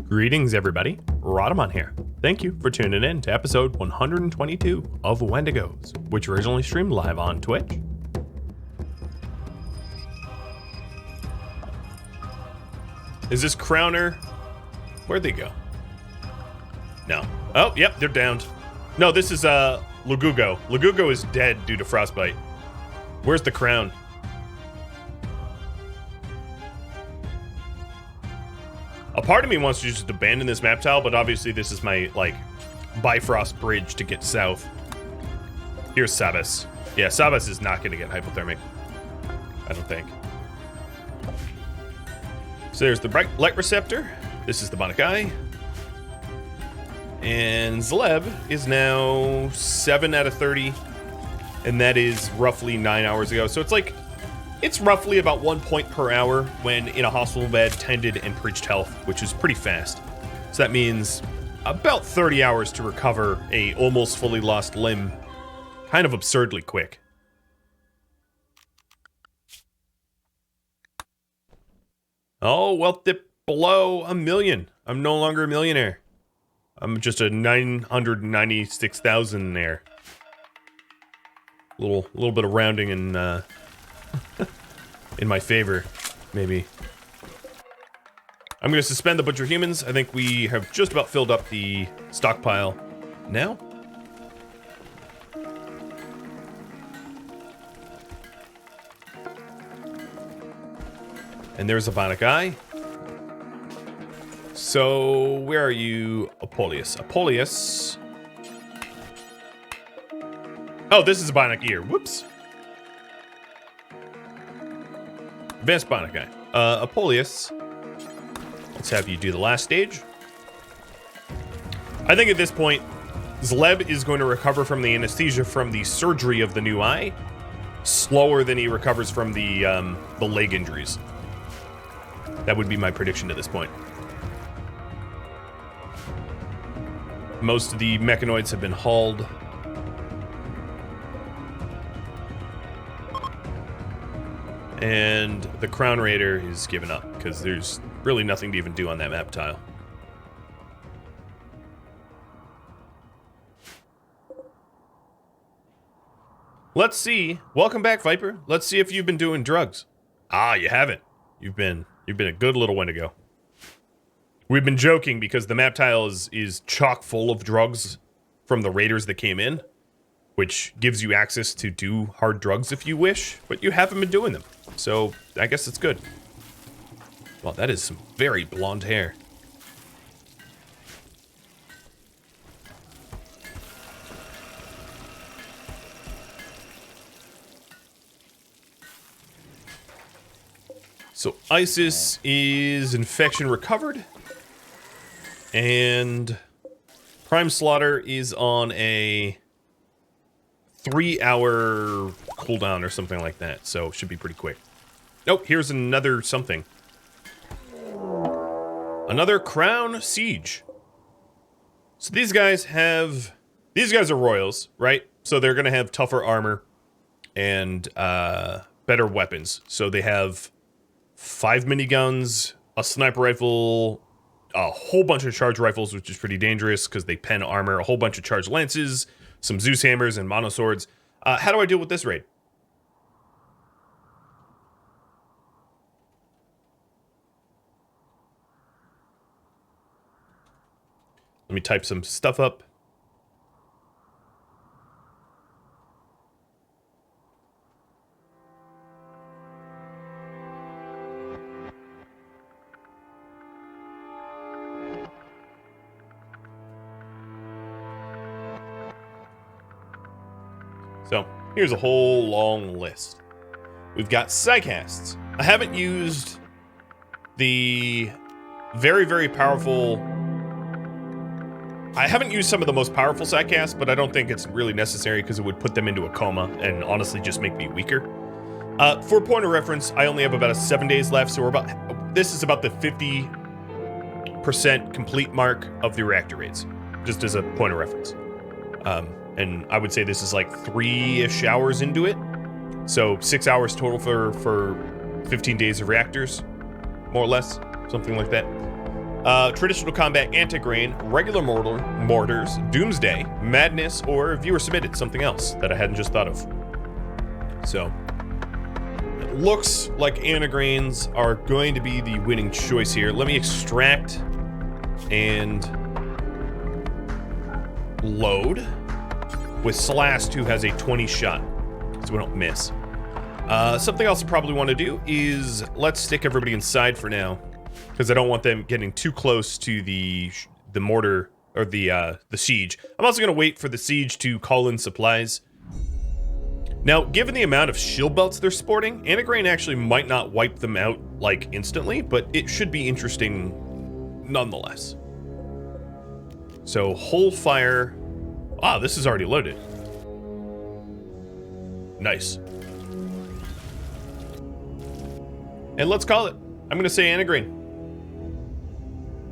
Greetings, everybody. Rhadamant here. Thank you for tuning in to episode 122 of Wendigos, which originally streamed live on Twitch. Is this Crowner? Where'd they go? No. Oh, yep, they're downed. No, this is Lugugo. Lugugo is dead due to frostbite. Where's the crown? A part of me wants to just abandon this map tile, but obviously this is my, Bifrost bridge to get south. Here's Sabas. Yeah, Sabas is not going to get hypothermic. I don't think. So there's the bright light receptor. This is the Bionic Eye. And Zleb is now 7 out of 30. And that is roughly 9 hours ago. So it's roughly about 1 point per hour when in a hospital bed, tended, and preached health, which is pretty fast. So that means about 30 hours to recover a almost fully lost limb. Kind of absurdly quick. Oh, wealth dip below 1 million. I'm no longer a millionaire. I'm just a 996,000 there. Little bit of rounding in my favor, maybe. I'm going to suspend the butcher humans. I think we have just about filled up the stockpile now. And there's a Bionic Eye. So, where are you, Apoleus? Apoleus. Oh, this is a Bionic Ear. Whoops. Advanced Bionic Eye. Apoleus. Let's have you do the last stage. I think at this point, Zleb is going to recover from the anesthesia from the surgery of the new eye slower than he recovers from the leg injuries. That would be my prediction at this point. Most of the mechanoids have been hauled. And the Crown Raider is given up, because there's really nothing to even do on that map tile. Let's see. Welcome back, Viper. Let's see if you've been doing drugs. Ah, you haven't. You've been a good little Wendigo. We've been joking because the map tile is chock full of drugs from the raiders that came in, which gives you access to do hard drugs if you wish, but you haven't been doing them. So, I guess it's good. Well, that is some very blonde hair. So, Isis is infection recovered. And Prime Slaughter is on a 3-hour cooldown or something like that, so it should be pretty quick. Oh, here's another something. Another Crown Siege. So these guys are royals, right? So they're gonna have tougher armor and better weapons. So they have 5 miniguns, a sniper rifle, a whole bunch of charge rifles, which is pretty dangerous because they pen armor, a whole bunch of charged lances, some Zeus hammers and mono swords. How do I deal with this raid? Let me type some stuff up. So, here's a whole long list. We've got Psycasts. I haven't used the very, very powerful... I haven't used some of the most powerful Psycasts, but I don't think it's really necessary because it would put them into a coma and honestly just make me weaker. For point of reference, I only have about 7 days left, so this is about the 50% complete mark of the reactor raids, just as a point of reference. And I would say this is like 3-ish hours into it. So 6 hours total for 15 days of reactors, more or less, something like that. Traditional combat Antigrain, regular mortars, Doomsday, Madness, or viewer submitted, something else that I hadn't just thought of. So, it looks like Antigrains are going to be the winning choice here. Let me extract and load with Slast, who has a 20 shot, so we don't miss. Something else I probably want to do is let's stick everybody inside for now, because I don't want them getting too close to the mortar or the siege. I'm also going to wait for the siege to call in supplies. Now, given the amount of shield belts they're sporting, Antigrain actually might not wipe them out like instantly, but it should be interesting nonetheless. So, whole fire. Ah, this is already loaded. Nice. And let's call it. I'm going to say Antigrain.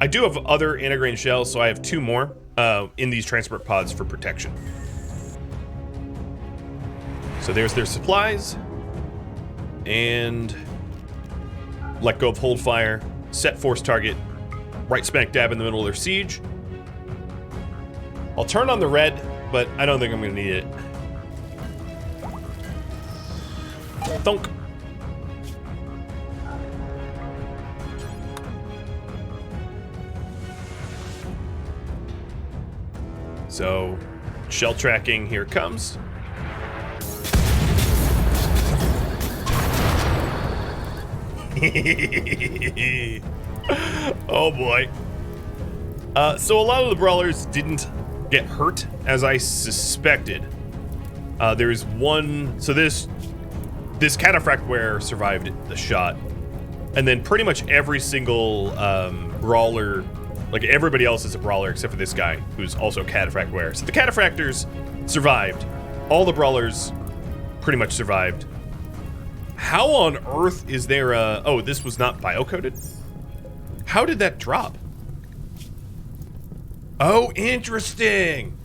I do have other Antigrain shells, so I have 2 more in these transport pods for protection. So there's their supplies. And let go of hold fire. Set force target. Right smack dab in the middle of their siege. I'll turn on the red, but I don't think I'm going to need it. Thunk. So, shell tracking, here it comes. Oh boy. So a lot of the brawlers didn't get hurt, as I suspected. There's one, so this cataphract wearer survived the shot, and then pretty much every single brawler, like everybody else is a brawler except for this guy, who's also a cataphract wearer. So the cataphractors survived. All the brawlers pretty much survived. How on earth is there a... Oh, this was not biocoded? How did that drop? Oh, interesting.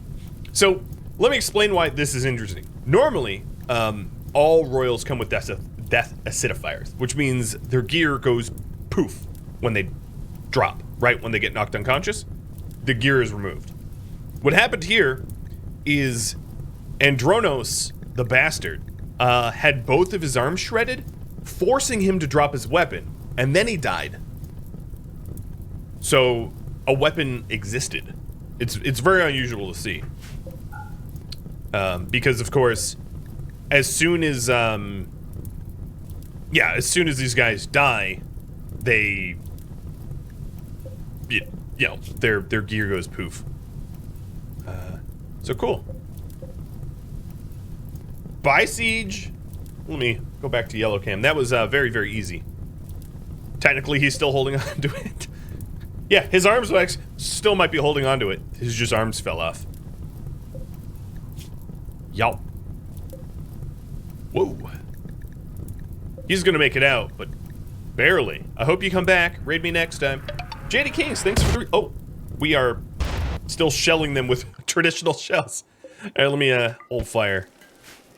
So, let me explain why this is interesting. Normally, all royals come with death acidifiers, which means their gear goes poof when they drop, right? When they get knocked unconscious, the gear is removed. What happened here is Andronos, the bastard, had both of his arms shredded, forcing him to drop his weapon, and then he died. So, a weapon existed. It's very unusual to see. Because, of course, as soon as these guys die, they, you know, their gear goes poof. So cool. Bye, Siege. Let me go back to yellow cam. That was very, very easy. Technically, he's still holding on to it. Yeah, his arms still might be holding on to it. His just arms fell off. Yow. Whoa. He's gonna make it out, but barely. I hope you come back. Raid me next time. JD Kings, thanks for the... Oh, we are still shelling them with traditional shells. All right, let me hold fire.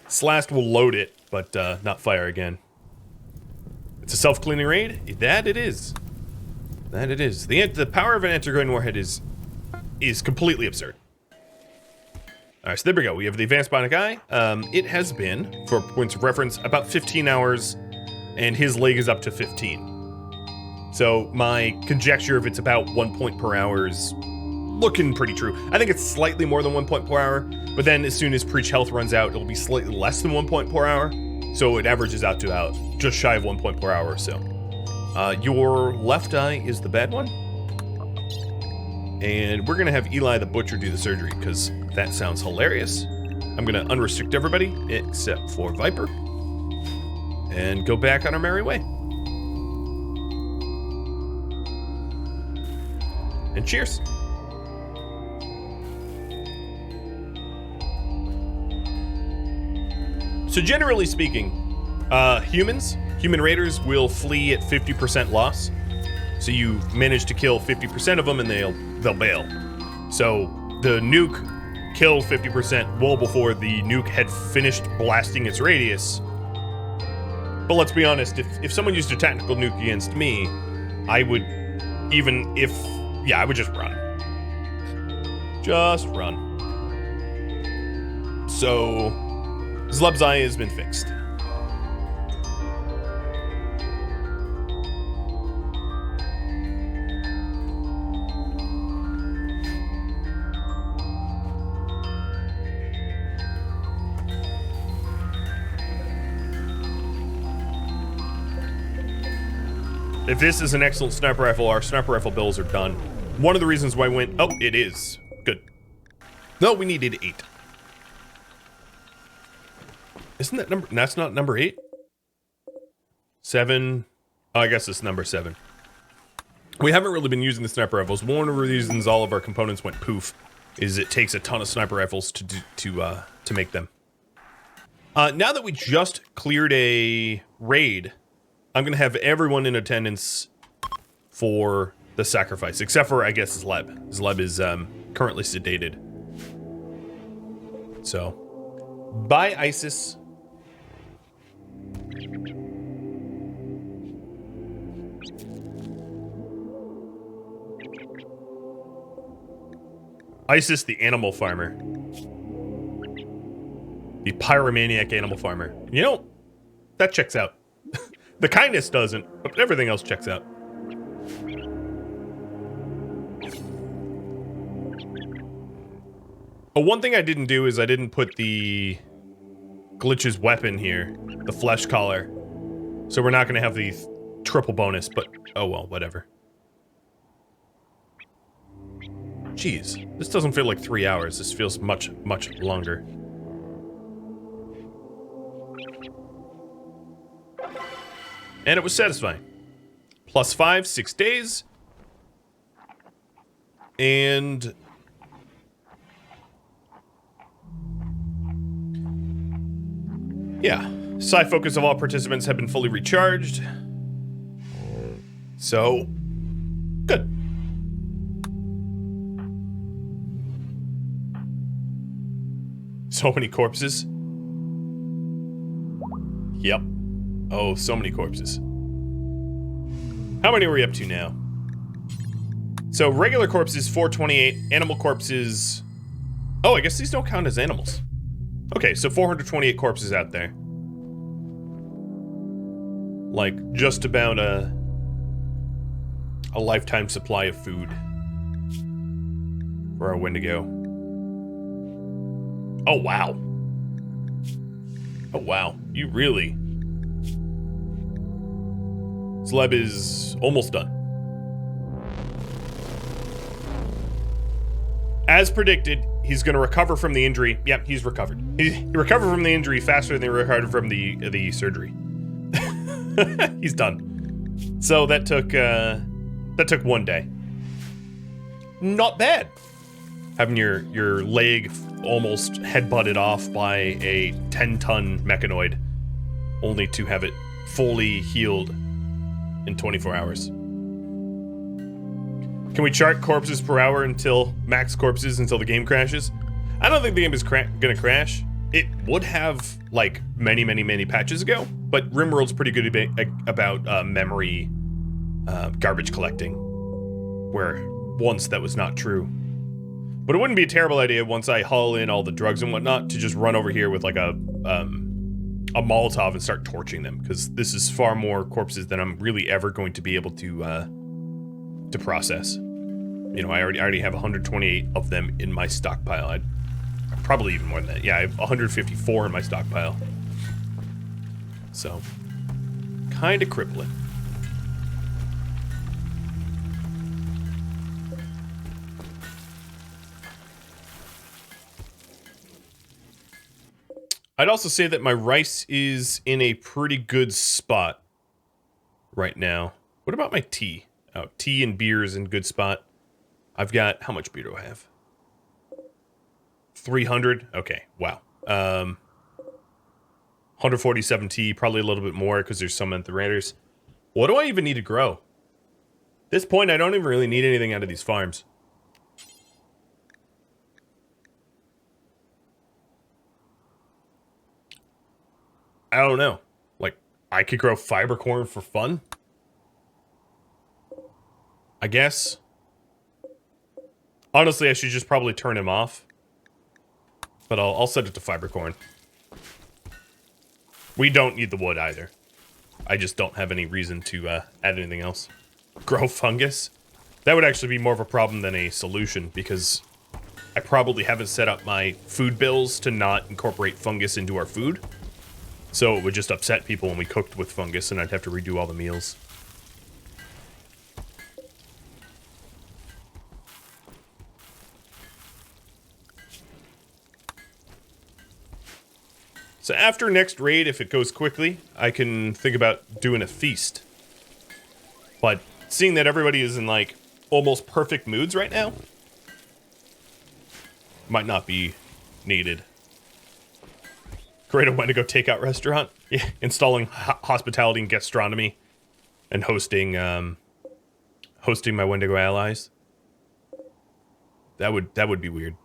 Slast will load it, but not fire again. It's a self-cleaning raid? That it is. That it is. The power of an Antigrain warhead is completely absurd. Alright, so there we go. We have the advanced bionic eye. It has been, for points of reference, about 15 hours, and his leg is up to 15. So my conjecture of it's about 1 point per hour is looking pretty true. I think it's slightly more than 1 point per hour, but then as soon as preach health runs out, it'll be slightly less than 1 point per hour. So it averages out to about just shy of 1 point per hour or so. Your left eye is the bad one. And we're gonna have Eli the Butcher do the surgery, because that sounds hilarious. I'm gonna unrestrict everybody, except for Viper. And go back on our merry way. And cheers. So generally speaking, human raiders will flee at 50% loss. So you manage to kill 50% of them and they'll bail. So the nuke killed 50% well before the nuke had finished blasting its radius. But let's be honest, if someone used a tactical nuke against me, I would Even if, yeah, I would just run. Just run. So, Zleb's eye has been fixed. If this is an excellent sniper rifle, our sniper rifle builds are done. One of the reasons why I went... Oh, it is. Good. No, we needed 8. Isn't that number... That's not number 8? 7... Oh, I guess it's number 7. We haven't really been using the sniper rifles. One of the reasons all of our components went poof is it takes a ton of sniper rifles to make them. Now that we just cleared a raid... I'm going to have everyone in attendance for the sacrifice, except for, I guess, Zleb. Zleb is currently sedated. So, bye, ISIS. ISIS, the animal farmer. The pyromaniac animal farmer. You know, that checks out. The kindness doesn't, but everything else checks out. Oh, one thing I didn't do is I didn't put the Glitch's weapon here, the flesh collar. So we're not going to have the triple bonus, but oh well, whatever. Jeez, this doesn't feel like 3 hours. This feels much, much longer. And it was satisfying. +5, 6 days. And... yeah. Psi focus of all participants have been fully recharged. So... good. So many corpses. Yep. Oh, so many corpses. How many are we up to now? So, regular corpses, 428. Animal corpses... oh, I guess these don't count as animals. Okay, so 428 corpses out there. Like, just about a lifetime supply of food for our Wendigo. Oh, wow. Oh, wow. You really... Zleb is almost done. As predicted, he's going to recover from the injury. Yep, he's recovered. He recovered from the injury faster than he recovered from the surgery. He's done. So that took 1 day. Not bad. Having your leg almost headbutted off by a 10-ton mechanoid, only to have it fully healed in 24 hours. Can we chart corpses per hour until max corpses until the game crashes? I don't think the game is gonna crash. It would have, like, many patches ago, but RimWorld's pretty good about memory garbage collecting, where once that was not true. But it wouldn't be a terrible idea once I haul in all the drugs and whatnot to just run over here with like a Molotov and start torching them, because this is far more corpses than I'm really ever going to be able to process. You know, I already have 128 of them in my stockpile. I'd probably even more than that. Yeah, I have 154 in my stockpile. So, kind of crippling. I'd also say that my rice is in a pretty good spot right now. What about my tea? Oh, tea and beer is in good spot. I've got, how much beer do I have? 300? Okay, wow. 147 tea, probably a little bit more because there's some at the Raiders. What do I even need to grow? At this point, I don't even really need anything out of these farms. I don't know. Like, I could grow fiber corn for fun. I guess. Honestly, I should just probably turn him off. But I'll set it to fibercorn. We don't need the wood either. I just don't have any reason to add anything else. Grow fungus? That would actually be more of a problem than a solution, because I probably haven't set up my food bills to not incorporate fungus into our food. So it would just upset people when we cooked with fungus, and I'd have to redo all the meals. So after next raid, if it goes quickly, I can think about doing a feast. But seeing that everybody is in, like, almost perfect moods right now, might not be needed. Create a Wendigo takeout restaurant. Yeah, installing hospitality and gastronomy, and hosting hosting my Wendigo allies. That would be weird.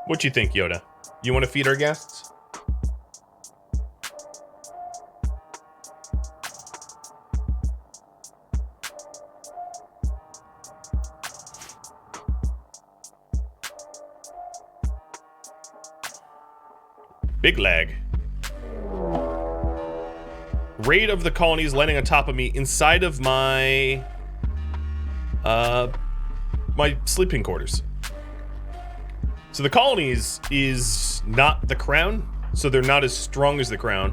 What you think, Yoda? You want to feed our guests? Big lag. Raid of the colonies landing on top of me inside of my my sleeping quarters. So the colonies is not the crown, so they're not as strong as the crown.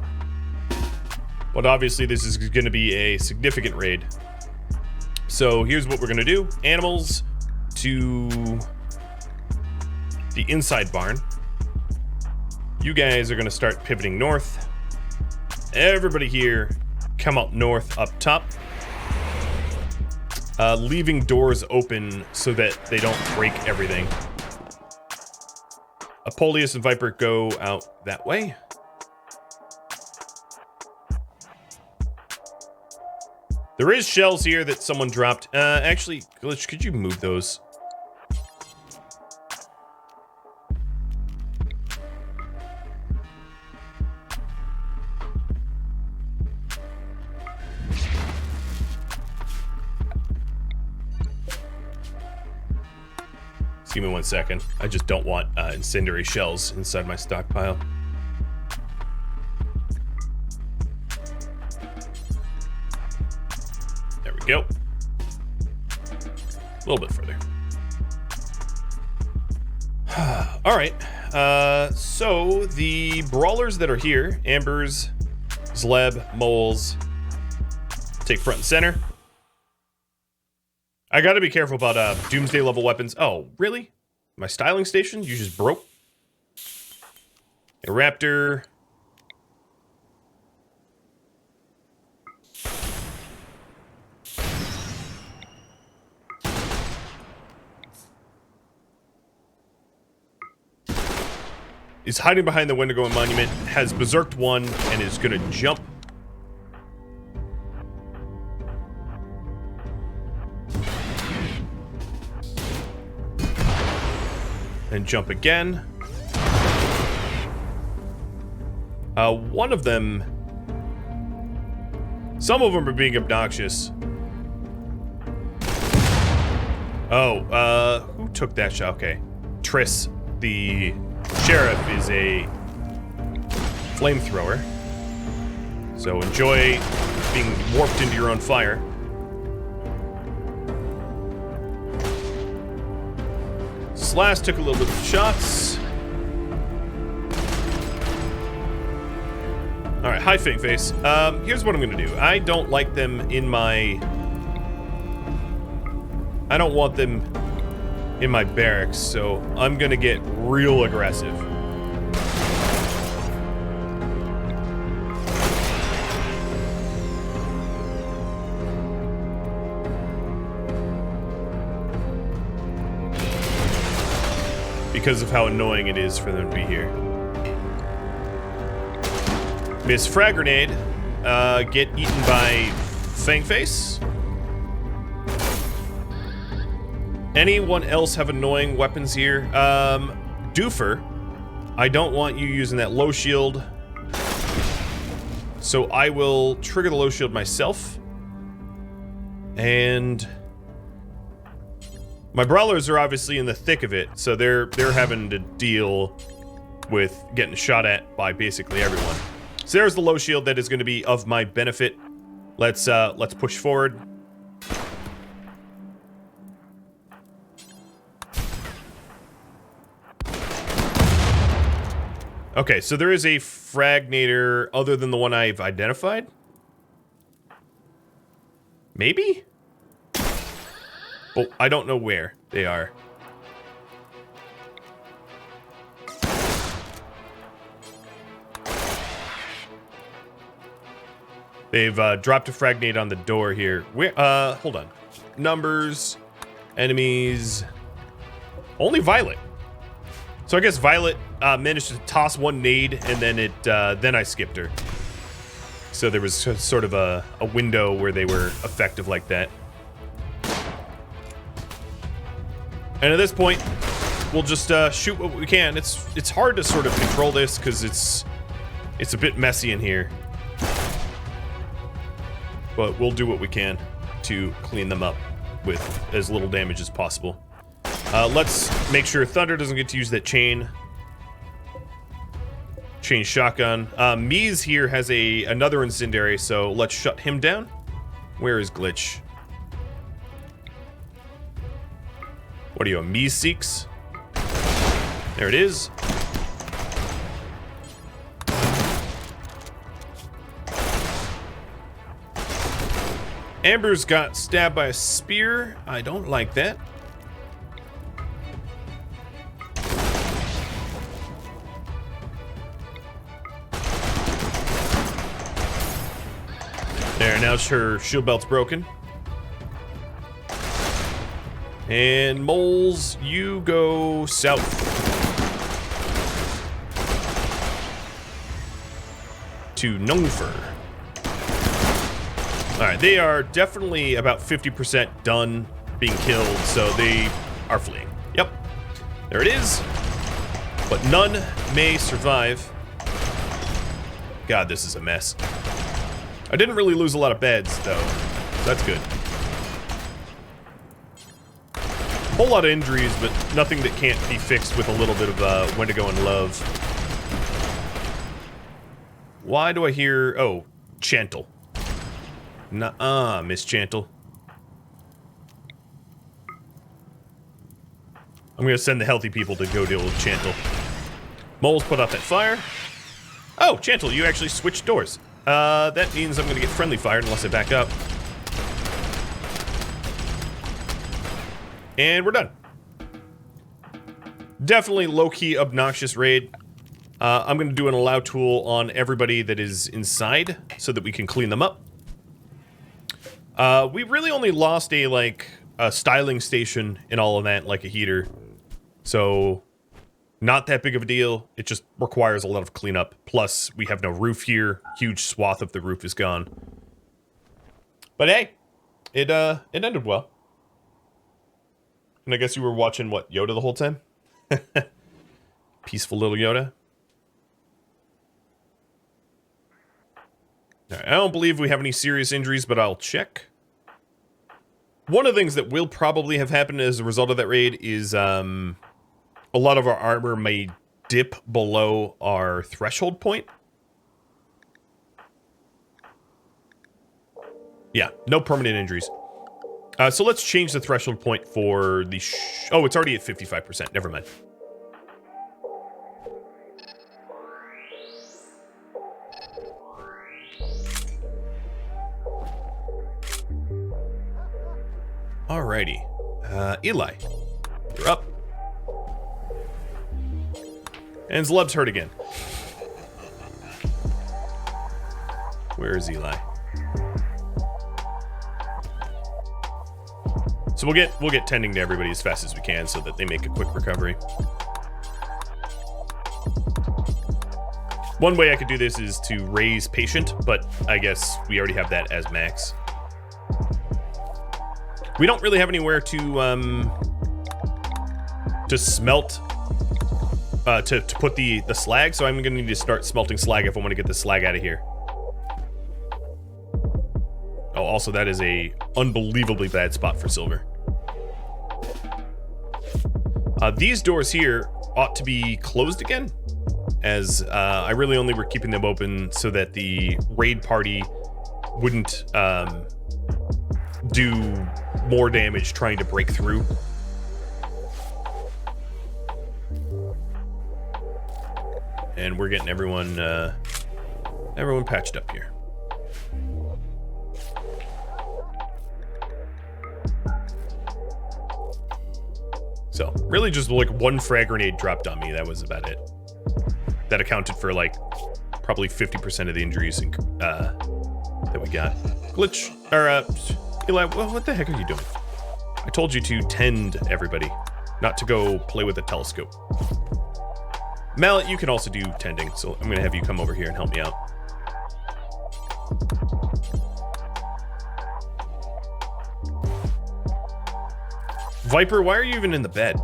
But obviously this is going to be a significant raid. So here's what we're going to do. Animals to the inside barn. You guys are going to start pivoting north. Everybody here, come up north, up top. Leaving doors open so that they don't break everything. Apoleus and Viper go out that way. There is shells here that someone dropped. Actually, Glitch, could you move those? Give me 1 second. I just don't want incendiary shells inside my stockpile. There we go. A little bit further. All right. So the brawlers that are here, Ambers, Zleb, Moles, take front and center. I gotta be careful about Doomsday level weapons. Oh, really? My styling station? You just broke? A Raptor. Is hiding behind the Wendigo monument, has berserked one, and is gonna jump. And jump again. One of them... Some of them are being obnoxious. Oh, who took that shot? Okay. Triss, the sheriff, is a flamethrower. So enjoy being warped into your own fire. Slash took a little bit of shots. Alright, hi Fake Face. Here's what I'm gonna do. I don't like them in my... I don't want them in my barracks, so I'm gonna get real aggressive. Because of how annoying it is for them to be here. Miss Frag Grenade, get eaten by Fangface. Anyone else have annoying weapons here? Doofer, I don't want you using that low shield. So I will trigger the low shield myself. And my brawlers are obviously in the thick of it, so they're having to deal with getting shot at by basically everyone. So there's the low shield that is going to be of my benefit. Let's push forward. Okay, so there is a fragnator other than the one I've identified? Maybe? Well, I don't know where they are. They've dropped a fragmate on the door here. Where? Hold on. Numbers, enemies. Only Violet. So I guess Violet managed to toss one nade, and then I skipped her. So there was sort of a window where they were effective like that. And at this point, we'll just shoot what we can. It's hard to sort of control this because it's a bit messy in here. But we'll do what we can to clean them up with as little damage as possible. Let's make sure Thunder doesn't get to use that chain shotgun. Mies here has another incendiary, so let's shut him down. Where is Glitch? What are you, a Mies Seeks? There it is. Amber's got stabbed by a spear. I don't like that. There, now her shield belt's broken. And Moles, you go south. To Nungfer. Alright, they are definitely about 50% done being killed, so they are fleeing. Yep. There it is. But none may survive. God, this is a mess. I didn't really lose a lot of beds, though. That's good. Whole lot of injuries, but nothing that can't be fixed with a little bit of Wendigo and love. Why do I hear... Oh, Chantel. Nuh-uh, Miss Chantel. I'm gonna send the healthy people to go deal with Chantel. Moles put out that fire. Oh, Chantel, you actually switched doors. That means I'm gonna get friendly fired unless I back up. And we're done. Definitely low-key obnoxious raid. I'm gonna do an allow tool on everybody that is inside so that we can clean them up. We really only lost a styling station in all of that, like a heater. So, not that big of a deal. It just requires a lot of cleanup. Plus, we have no roof here. Huge swath of the roof is gone. But hey, it ended well. And I guess you were watching, what, Yoda the whole time? Peaceful little Yoda. Right, I don't believe we have any serious injuries, but I'll check. One of the things that will probably have happened as a result of that raid is a lot of our armor may dip below our threshold point. Yeah, no permanent injuries. So let's change the threshold point for the... Oh, it's already at 55%. Never mind. Alrighty. Eli, you're up. And Zleb's hurt again. Where is Eli? So we'll get tending to everybody as fast as we can so that they make a quick recovery. One way I could do this is to raise patient, but I guess we already have that as max. We don't really have anywhere to smelt, to put the slag, so I'm gonna need to start smelting slag if I want to get the slag out of here. also that is a unbelievably bad spot for silver. These doors here ought to be closed again, as I really only were keeping them open so that the raid party wouldn't do more damage trying to break through. And we're getting everyone patched up here. So really just like one frag grenade dropped on me. That was about it. That accounted for like probably 50% of the injuries that we got. Glitch, or Eli, what the heck are you doing? I told you to tend everybody, not to go play with a telescope. Mallet, you can also do tending, so I'm gonna have you come over here and help me out. Viper, why are you even in the bed?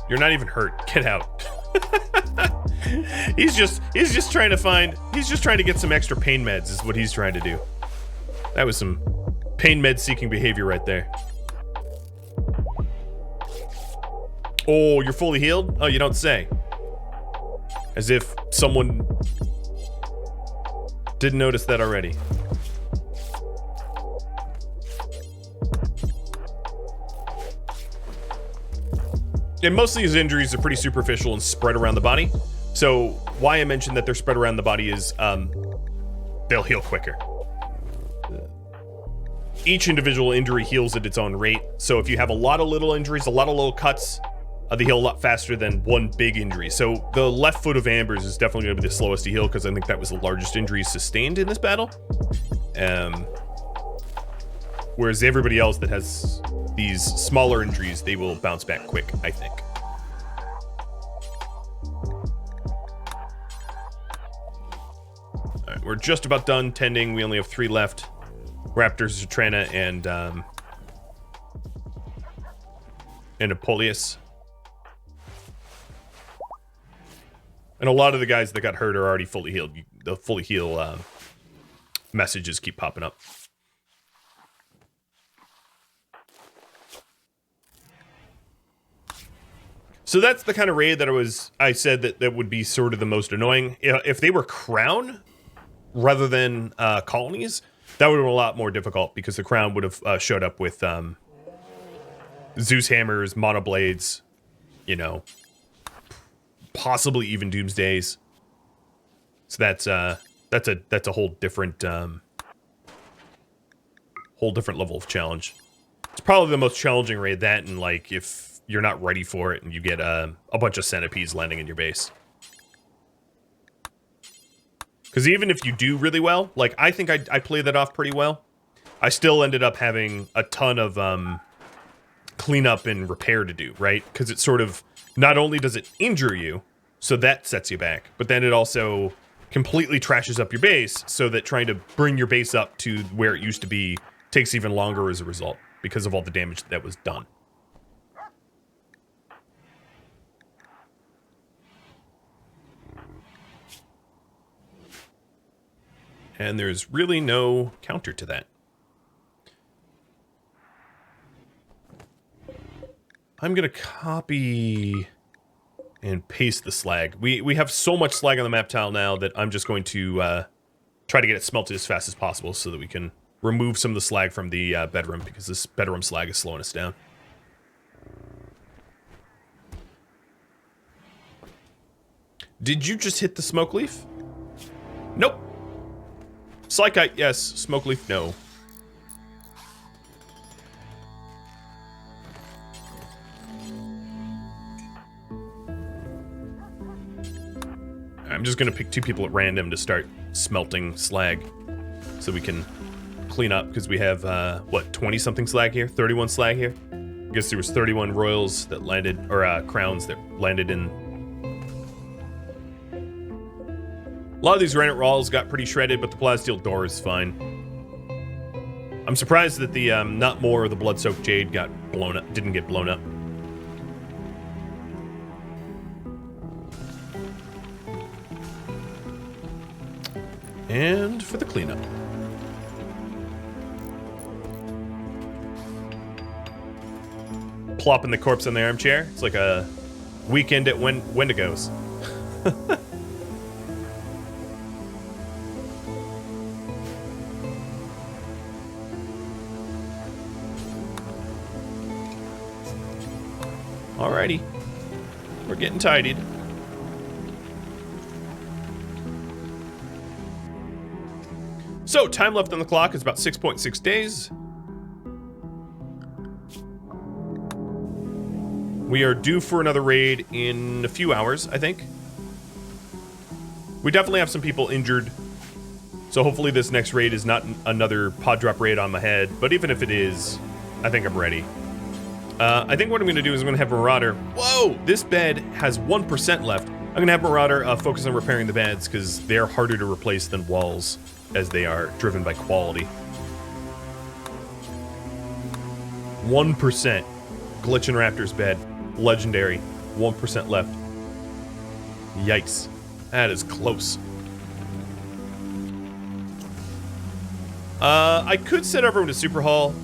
You're not even hurt. Get out. He's just trying to get some extra pain meds is what he's trying to do. That was some pain med seeking behavior right there. Oh, you're fully healed? Oh, you don't say. As if someone didn't notice that already. And most of these injuries are pretty superficial and spread around the body. So why I mentioned that they're spread around the body is they'll heal quicker. Each individual injury heals at its own rate. So if you have a lot of little injuries, a lot of little cuts, they heal a lot faster than one big injury. So the left foot of Amber's is definitely going to be the slowest to heal because I think that was the largest injury sustained in this battle. Whereas everybody else that has these smaller injuries, they will bounce back quick, I think. All right, we're just about done tending. We only have 3 left. Raptors, Zatrana, and Apoleus. And a lot of the guys that got hurt are already fully healed. The fully heal messages keep popping up. So that's the kind of raid that I said that would be sort of the most annoying. If they were crown rather than colonies, that would have been a lot more difficult because the crown would have showed up with Zeus hammers, monoblades, you know, possibly even doomsdays. So that's a whole different level of challenge. It's probably the most challenging raid, that, and like if you're not ready for it and you get a bunch of centipedes landing in your base. Because even if you do really well, like I think I played that off pretty well, I still ended up having a ton of cleanup and repair to do, right? Because it sort of, not only does it injure you, so that sets you back, but then it also completely trashes up your base, so that trying to bring your base up to where it used to be takes even longer as a result, because of all the damage that was done. And there's really no counter to that. I'm gonna copy and paste the slag. We have so much slag on the map tile now that I'm just going to try to get it smelted as fast as possible so that we can remove some of the slag from the bedroom, because this bedroom slag is slowing us down. Did you just hit the smoke leaf? Nope. Slykite, yes. Smoke leaf, no. I'm just gonna pick 2 people at random to start smelting slag so we can clean up, because we have, what, 20-something slag here? 31 slag here? I guess there was 31 royals that landed, or crowns that landed in. A lot of these granite walls got pretty shredded, but the plasteel door is fine. I'm surprised that the not more of the blood-soaked jade got blown up, didn't get blown up. And for the cleanup. plopping the corpse on the armchair. It's like a weekend at Wendigos. Alrighty. We're getting tidied. So, time left on the clock is about 6.6 days. We are due for another raid in a few hours, I think. We definitely have some people injured. So hopefully this next raid is not another pod drop raid on my head. But even if it is, I think I'm ready. I think what I'm going to do is I'm going to have Marauder... Whoa! This bed has 1% left. I'm going to have Marauder focus on repairing the beds because they're harder to replace than walls as they are driven by quality. 1%. Glitchin' Raptor's bed. Legendary. 1% left. Yikes. That is close. I could send everyone to Super Hall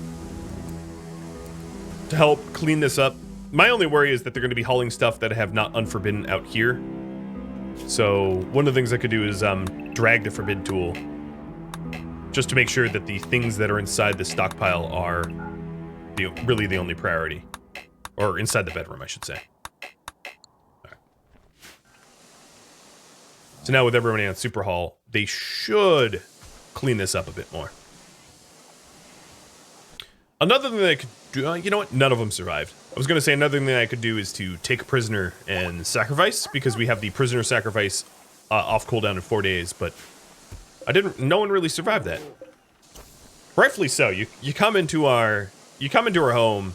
to help clean this up. My only worry is that they're going to be hauling stuff that I have not unforbidden out here. So one of the things I could do is drag the forbid tool just to make sure that the things that are inside the stockpile are really the only priority. Or inside the bedroom, I should say. All right. So now with everybody on Super Hall, they should clean this up a bit more. Another thing that I could do, you know what? None of them survived. I was going to say another thing that I could do is to take a prisoner and sacrifice, because we have the prisoner sacrifice off cooldown in 4 days, but no one really survived that. Rightfully so. You come into our home.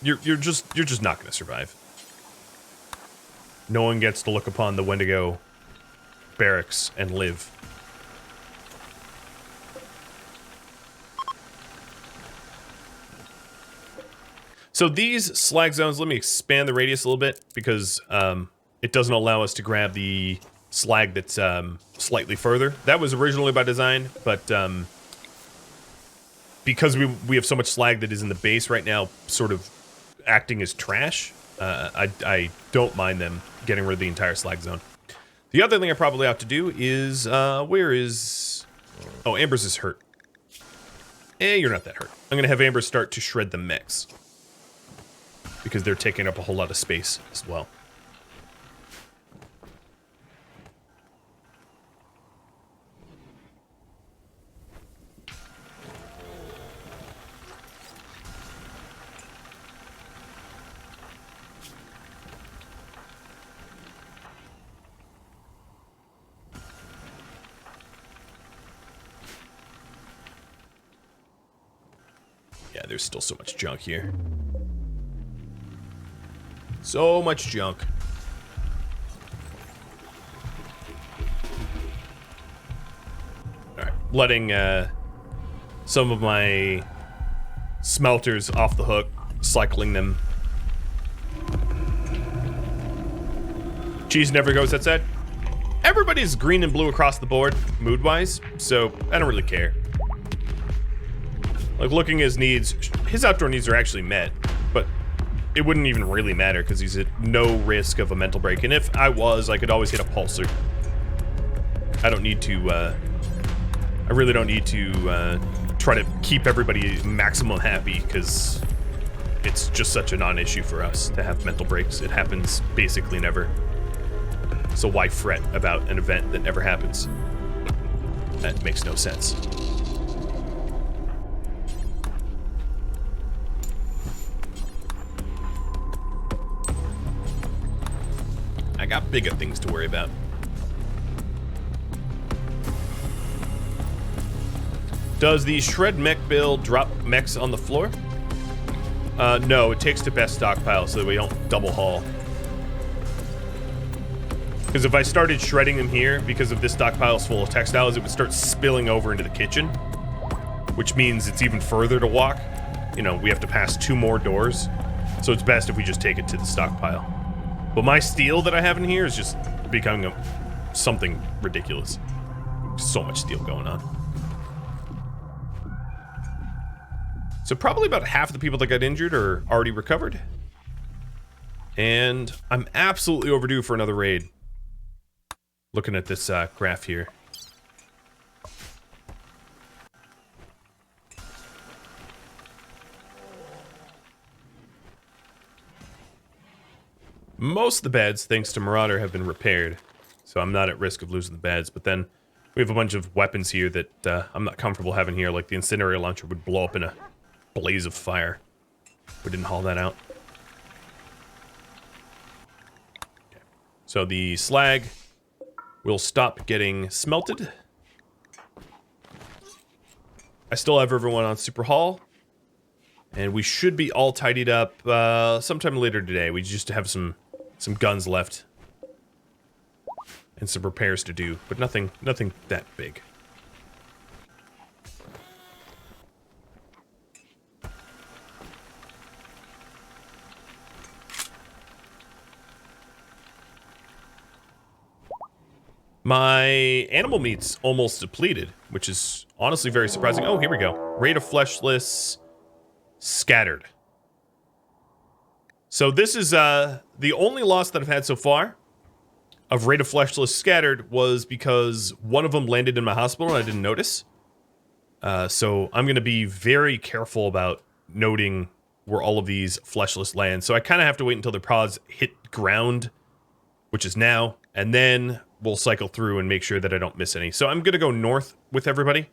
You're just not going to survive. No one gets to look upon the Wendigo barracks and live. So these slag zones, let me expand the radius a little bit because it doesn't allow us to grab the slag that's slightly further. That was originally by design, but because we have so much slag that is in the base right now, sort of acting as trash, I don't mind them getting rid of the entire slag zone. The other thing I probably have to do is, where is... Oh, Amber's is hurt. You're not that hurt. I'm going to have Amber start to shred the mechs, because they're taking up a whole lot of space as well. Yeah, there's still so much junk here. So much junk. Alright, letting some of my smelters off the hook, cycling them. Cheese never goes, that said. Everybody's green and blue across the board, mood-wise, so I don't really care. Like, looking at his needs, his outdoor needs are actually met, but it wouldn't even really matter because he's at no risk of a mental break. And if I was, I could always hit a pulsar. I don't need to, I really don't need to try to keep everybody maximum happy because it's just such a non-issue for us to have mental breaks. It happens basically never. So why fret about an event that never happens? That makes no sense. I got bigger things to worry about. Does the shred mech build drop mechs on the floor? No, it takes to best stockpile so that we don't double haul. Because if I started shredding them here, because of this stockpile's full of textiles, it would start spilling over into the kitchen, which means it's even further to walk. You know, we have to pass 2 more doors, so it's best if we just take it to the stockpile. But my steel that I have in here is just becoming something ridiculous. So much steel going on. So probably about half of the people that got injured are already recovered. And I'm absolutely overdue for another raid. Looking at this graph here. Most of the beds, thanks to Marauder, have been repaired. So I'm not at risk of losing the beds. But then we have a bunch of weapons here that I'm not comfortable having here. Like the incendiary launcher would blow up in a blaze of fire. We didn't haul that out. Okay. So the slag will stop getting smelted. I still have everyone on Super Haul. And we should be all tidied up sometime later today. We just have some guns left. And some repairs to do, but nothing that big. My animal meat's almost depleted, which is honestly very surprising. Oh, here we go. Rate of fleshless scattered. So this is the only loss that I've had so far of rate of fleshless scattered was because one of them landed in my hospital and I didn't notice. So I'm going to be very careful about noting where all of these fleshless land. So I kind of have to wait until the pods hit ground, which is now, and then we'll cycle through and make sure that I don't miss any. So I'm going to go north with everybody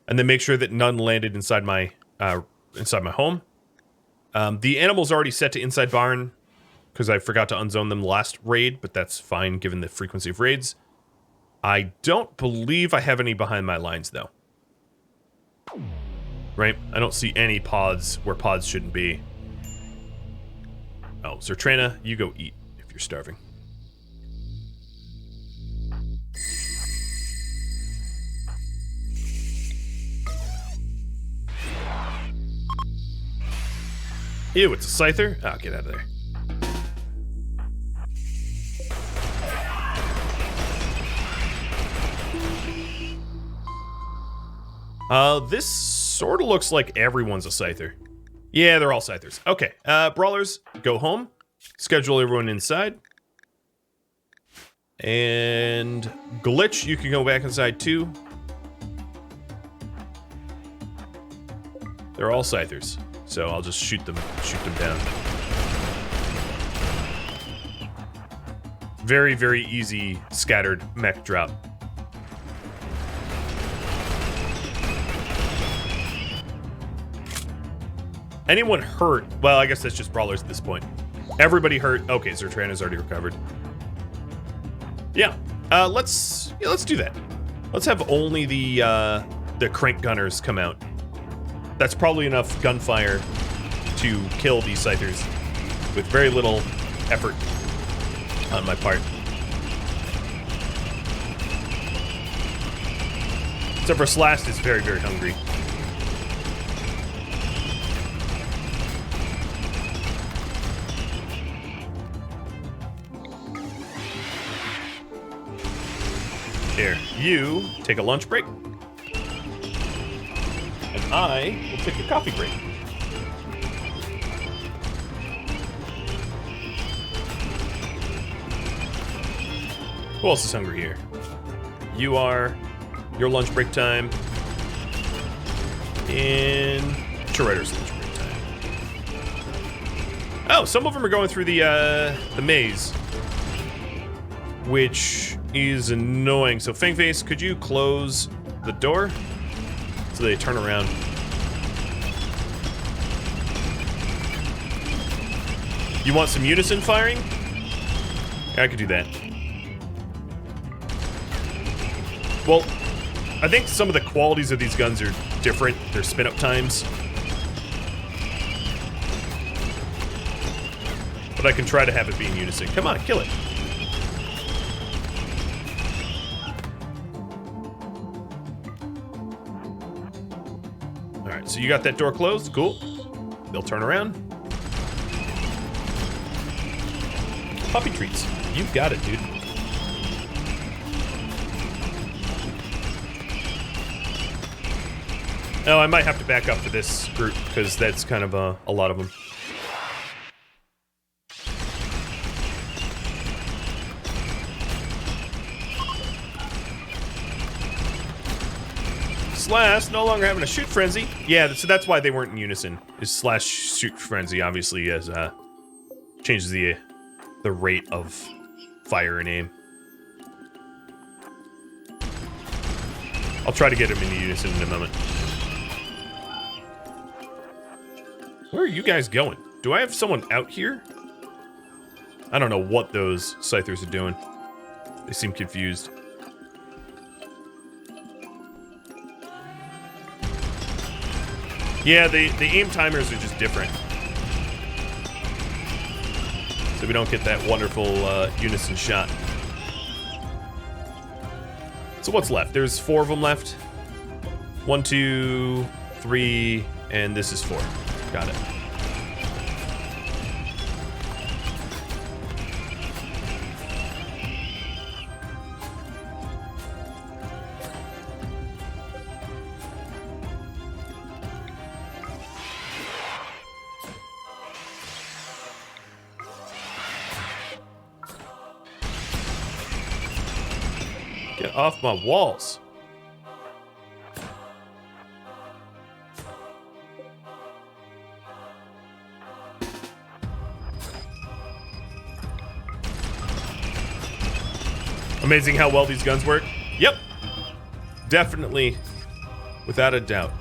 and then make sure that none landed inside my home. The animal's already set to inside barn, because I forgot to unzone them last raid, but that's fine given the frequency of raids. I don't believe I have any behind my lines, though. Right? I don't see any pods where pods shouldn't be. Oh, Zertrana, you go eat if you're starving. Ew, it's a scyther? Oh, get out of there. This sort of looks like everyone's a scyther. Yeah, they're all scythers. Okay, brawlers, go home. Schedule everyone inside. And Glitch, you can go back inside too. They're all scythers, so I'll just shoot them down. Very, very easy scattered mech drop. Anyone hurt? Well, I guess that's just brawlers at this point. Everybody hurt. Okay, Zertrana's already recovered. Yeah, let's do that. Let's have only the crank gunners come out. That's probably enough gunfire to kill these scythers with very little effort on my part. Except for Slast is very, very hungry. Here, you take a lunch break. And I will take a coffee break. Who else is hungry here? You are. Your lunch break time. And Shredder's lunch break time. Oh, some of them are going through the maze. Which is annoying. So Fangface, could you close the door so they turn around? You want some unison firing? I could do that. Well, I think some of the qualities of these guns are different. Their spin-up times. But I can try to have it be in unison. Come on, kill it. Alright, so you got that door closed. Cool. They'll turn around. Puppy treats. You've got it, dude. Oh, I might have to back up for this group, because that's kind of a lot of them. Slash no longer having a shoot frenzy. Yeah, so that's why they weren't in unison. Is slash shoot frenzy obviously as changes the rate of fire and aim. I'll try to get him in unison in a moment. Where are you guys going? Do I have someone out here? I don't know what those scythers are doing. They seem confused. Yeah, the aim timers are just different. So we don't get that wonderful unison shot. So what's left? There's 4 of them left. 1, 2, 3, and this is 4. Got it. Get off my walls. Amazing how well these guns work. Yep. Definitely. Without a doubt.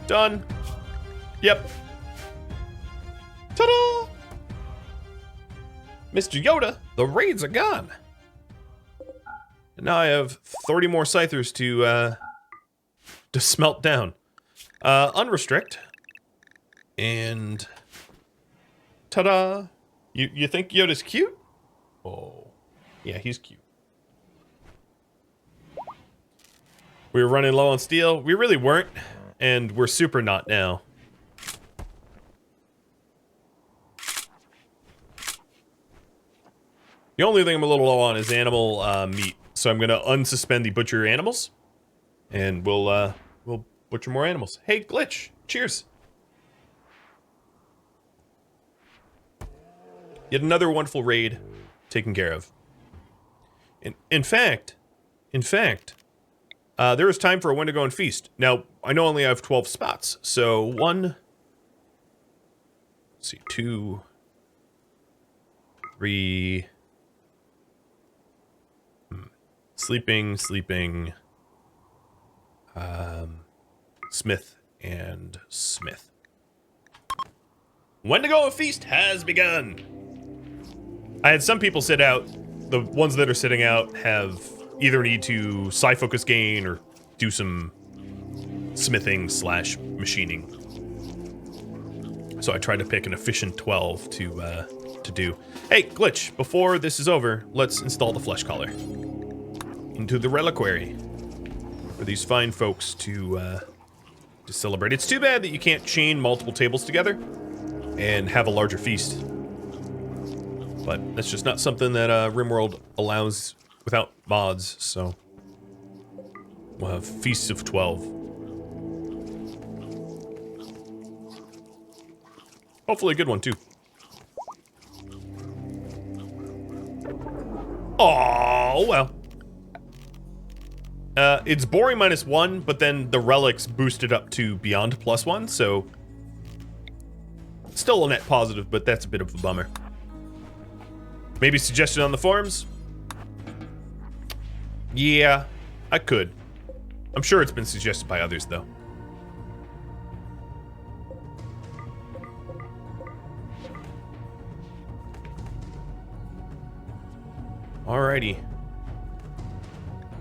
Done. Yep. Ta-da! Mr. Yoda, the raids are gone. And now I have 30 more scythers to smelt down. Unrestrict. And ta-da! You think Yoda's cute? Oh. Yeah, he's cute. We were running low on steel. We really weren't. And we're super not now. The only thing I'm a little low on is animal meat. So I'm gonna unsuspend the butcher animals. And we'll butcher more animals. Hey, Glitch! Cheers! Yet another wonderful raid taken care of. In fact, there is time for a Wendigo and feast. Now, I know I only have 12 spots, so 1, let's see, 2, 3, sleeping, Smith, and Smith. Wendigo and feast has begun! I had some people sit out. The ones that are sitting out have either need to psi focus gain or do some smithing / machining. So I tried to pick an efficient 12 to do. Hey, Glitch, before this is over, let's install the flesh collar into the reliquary for these fine folks to celebrate. It's too bad that you can't chain multiple tables together and have a larger feast. But that's just not something that RimWorld allows without mods, so we'll have feasts of 12. Hopefully a good one, too. Oh, well. It's boring -1, but then the relics boosted up to beyond +1, so still a net positive, but that's a bit of a bummer. Maybe suggested on the forums? Yeah, I could. I'm sure it's been suggested by others, though. Alrighty.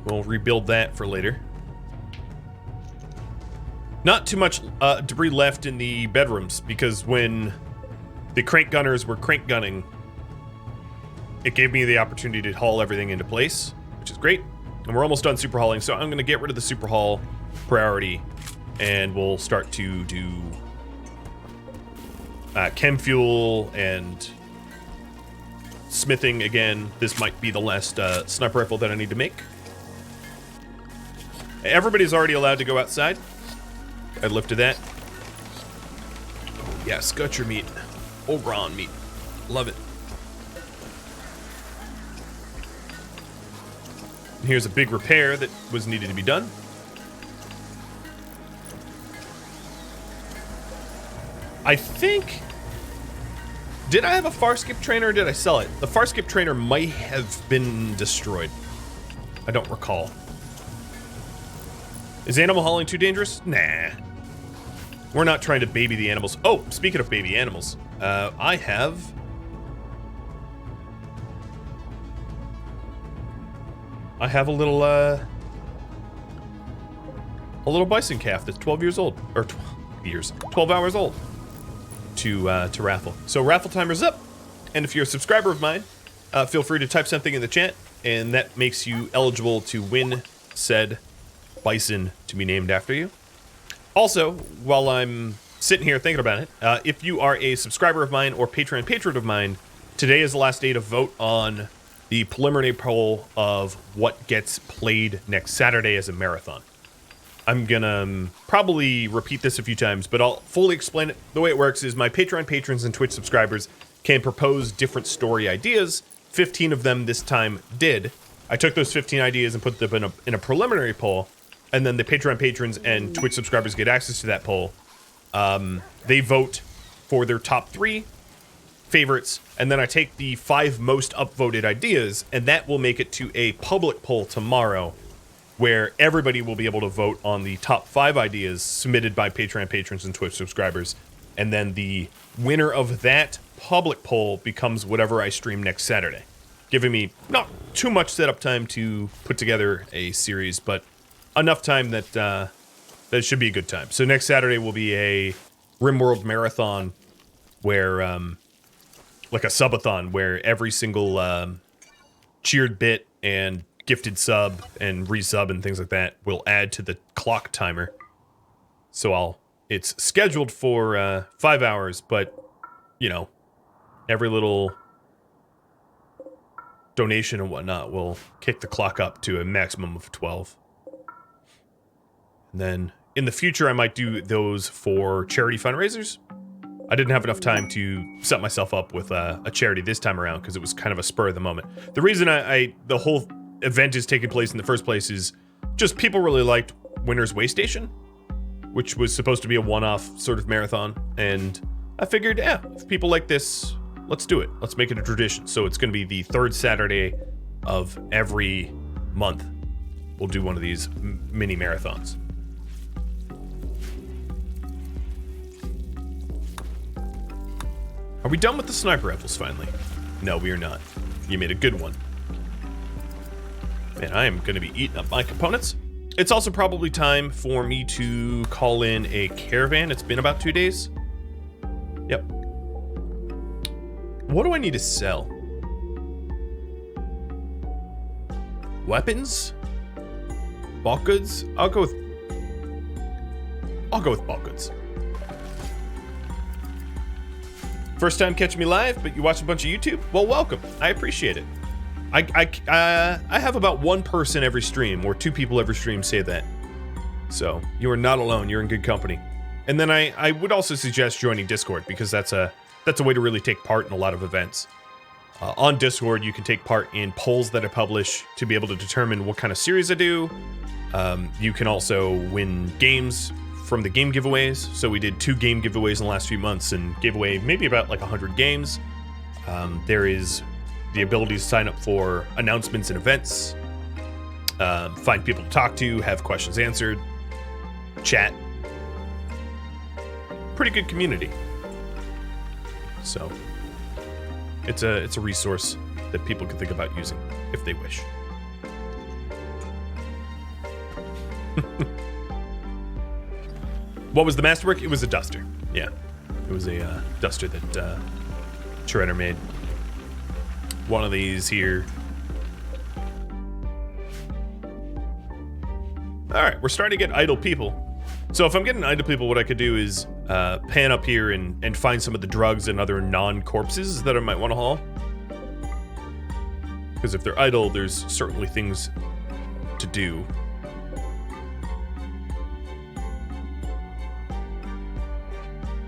We'll rebuild that for later. Not too much debris left in the bedrooms, because when the crank gunners were crank gunning, it gave me the opportunity to haul everything into place, which is great. And we're almost done super hauling, so I'm going to get rid of the super haul priority, and we'll start to do chem fuel and smithing again. This might be the last sniper rifle that I need to make. Everybody's already allowed to go outside. I lifted that. Yes, got your meat. Oh, raw meat. Love it. And here's a big repair that was needed to be done. I think... Did I have a far skip trainer or did I sell it? The far skip trainer might have been destroyed. I don't recall. Is animal hauling too dangerous? Nah. We're not trying to baby the animals. Oh, speaking of baby animals, I have... a little bison calf that's 12 years old, or 12 hours old to raffle. So raffle timer's up, and if you're a subscriber of mine, feel free to type something in the chat, and that makes you eligible to win said bison to be named after you. Also, while I'm sitting here thinking about it, if you are a subscriber of mine or Patreon patron of mine, today is the last day to vote on the preliminary poll of what gets played next Saturday as a marathon. I'm gonna probably repeat this a few times, but I'll fully explain it. The way it works is my Patreon patrons and Twitch subscribers can propose different story ideas. 15 of them this time did. I took those 15 ideas and put them in a preliminary poll, and then the Patreon patrons and Twitch subscribers get access to that poll. They vote for their top 3 favorites, and then I take the 5 most upvoted ideas, and that will make it to a public poll tomorrow, where everybody will be able to vote on the top 5 ideas submitted by Patreon patrons and Twitch subscribers, and then the winner of that public poll becomes whatever I stream next Saturday, giving me not too much setup time to put together a series, but enough time that that should be a good time. So next Saturday will be a RimWorld marathon where, like a subathon, where every single cheered bit and gifted sub and resub and things like that will add to the clock timer. So it's scheduled for 5 hours, but, you know, every little donation and whatnot will kick the clock up to a maximum of 12. And then in the future, I might do those for charity fundraisers. I didn't have enough time to set myself up with a charity this time around because it was kind of a spur of the moment. The reason the whole event is taking place in the first place is just people really liked Winter's Way Station, which was supposed to be a one-off sort of marathon. And I figured, yeah, if people like this, let's do it. Let's make it a tradition. So it's going to be the 3rd Saturday of every month. We'll do one of these mini marathons. Are we done with the sniper rifles finally? No, we are not. You made a good one. Man, I am going to be eating up my components. It's also probably time for me to call in a caravan. It's been about 2 days. Yep. What do I need to sell? Weapons? Bulk goods? I'll go with bulk goods. First time catching me live, but you watch a bunch of YouTube? Well, welcome. I appreciate it. I have about 1 person every stream, or 2 people every stream say that. So, you are not alone. You're in good company. And then I would also suggest joining Discord, because that's a way to really take part in a lot of events. On Discord, you can take part in polls that I publish to be able to determine what kind of series I do. You can also win games from the game giveaways. So we did 2 game giveaways in the last few months and gave away maybe about like 100 games. There is the ability to sign up for announcements and events, find people to talk to, have questions answered, chat. Pretty good community. So it's a resource that people can think about using if they wish. What was the masterwork? It was a duster. Yeah, it was a duster that Shredder made. One of these here. All right, we're starting to get idle people. So if I'm getting idle people, what I could do is pan up here and find some of the drugs and other non-corpses that I might want to haul. Because if they're idle, there's certainly things to do.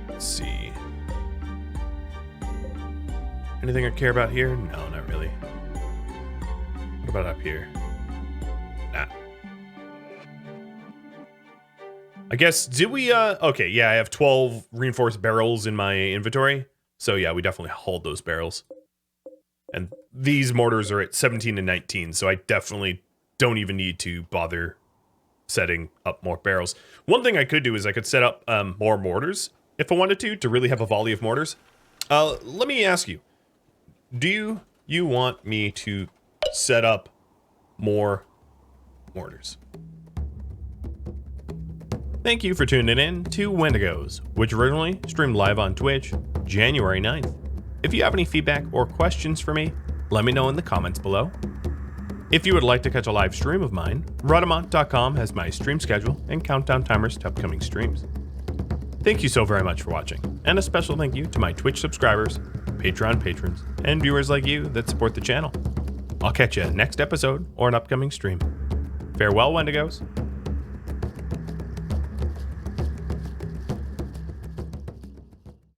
Let's see. Anything I care about here? No, not really. What about up here? Nah. I guess, did we, okay, yeah, I have 12 reinforced barrels in my inventory. So yeah, we definitely hauled those barrels. And these mortars are at 17 and 19, so I definitely don't even need to bother setting up more barrels. One thing I could do is I could set up more mortars if I wanted to really have a volley of mortars. Let me ask you, do you want me to set up more mortars? Thank you for tuning in to Wendigos, which originally streamed live on Twitch January 9th. If you have any feedback or questions for me, let me know in the comments below. If you would like to catch a live stream of mine, Rhadamant.com has my stream schedule and countdown timers to upcoming streams. Thank you so very much for watching, and a special thank you to my Twitch subscribers, Patreon patrons, and viewers like you that support the channel. I'll catch you next episode or an upcoming stream. Farewell, Wendigos.